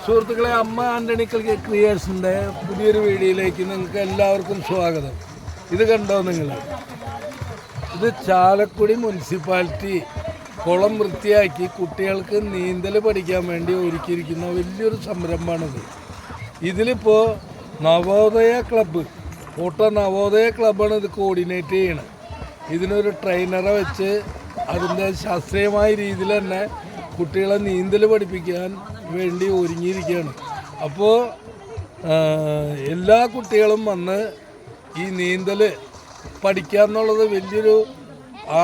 സുഹൃത്തുക്കളെ, അമ്മ ആൻ്റണിക്കൽ ക്രിയേഴ്സിൻ്റെ പുതിയൊരു വീഡിയോയിലേക്ക് നിങ്ങൾക്ക് എല്ലാവർക്കും സ്വാഗതം. ഇത് കണ്ടോ നിങ്ങൾ? ഇത് ചാലക്കുടി മുനിസിപ്പാലിറ്റി കുളം വൃത്തിയാക്കി കുട്ടികൾക്ക് നീന്തൽ പഠിക്കാൻ വേണ്ടി ഒരുക്കിയിരിക്കുന്ന വലിയൊരു സംരംഭമാണിത്. ഇതിലിപ്പോൾ നവോദയ ക്ലബ്ബ്, നവോദയ ക്ലബ്ബാണ് ഇത് കോർഡിനേറ്റ് ചെയ്യണത്. ഇതിനൊരു ട്രെയിനറെ വെച്ച് അതിൻ്റെ ശാസ്ത്രീയമായ രീതിയിൽ തന്നെ കുട്ടികളെ നീന്തൽ പഠിപ്പിക്കാൻ വേണ്ടി ഒരുങ്ങിയിരിക്കുകയാണ്. അപ്പോൾ എല്ലാ കുട്ടികളും വന്ന് ഈ നീന്തൽ പഠിക്കുക എന്നുള്ളത് വലിയൊരു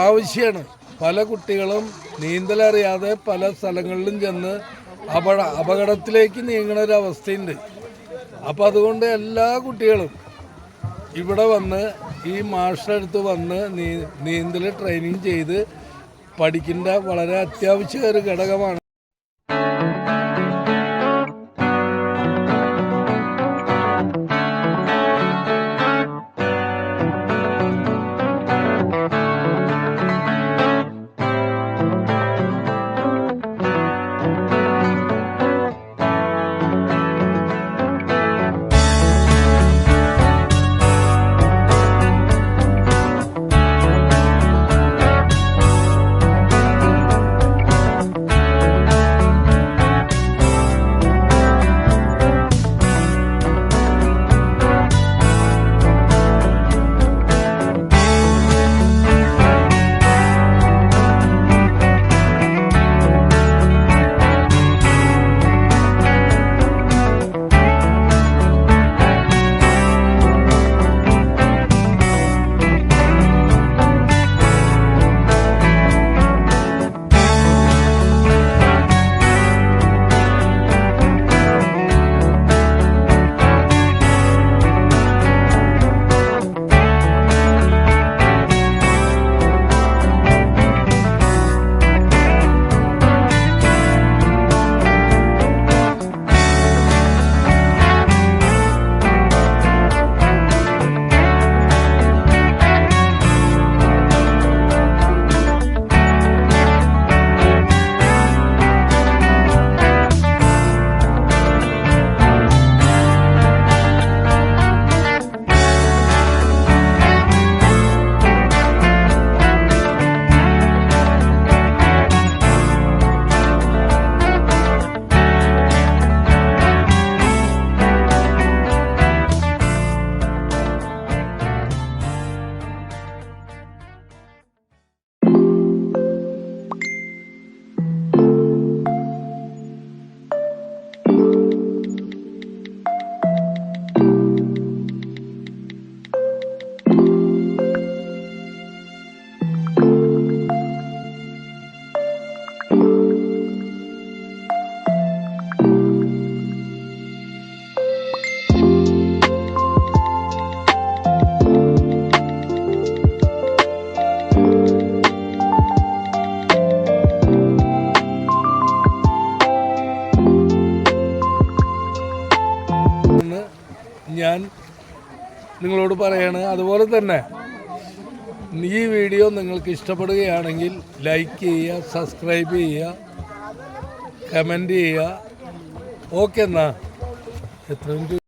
ആവശ്യമാണ്. പല കുട്ടികളും നീന്തലറിയാതെ പല സ്ഥലങ്ങളിലും ചെന്ന് അപകടത്തിലേക്ക് നീങ്ങുന്ന ഒരു അവസ്ഥയുണ്ട്. അപ്പോൾ അതുകൊണ്ട് എല്ലാ കുട്ടികളും ഇവിടെ വന്ന് ഈ മാസ്റ്ററുടെ അടുത്ത് വന്ന് നീന്തൽ ട്രെയിനിങ് ചെയ്ത് പഠിക്കേണ്ട വളരെ അത്യാവശ്യ ഒരു ഘടകമാണ്. ഞാൻ നിങ്ങളോട് പറയാണ്. അതുപോലെ തന്നെ ഈ വീഡിയോ നിങ്ങൾക്ക് ഇഷ്ടപ്പെടുകയാണെങ്കിൽ ലൈക്ക് ചെയ്യുക, സബ്സ്ക്രൈബ് ചെയ്യുക, കമൻറ്റ് ചെയ്യുക. ഓക്കെ, എന്നാൽ എത്ര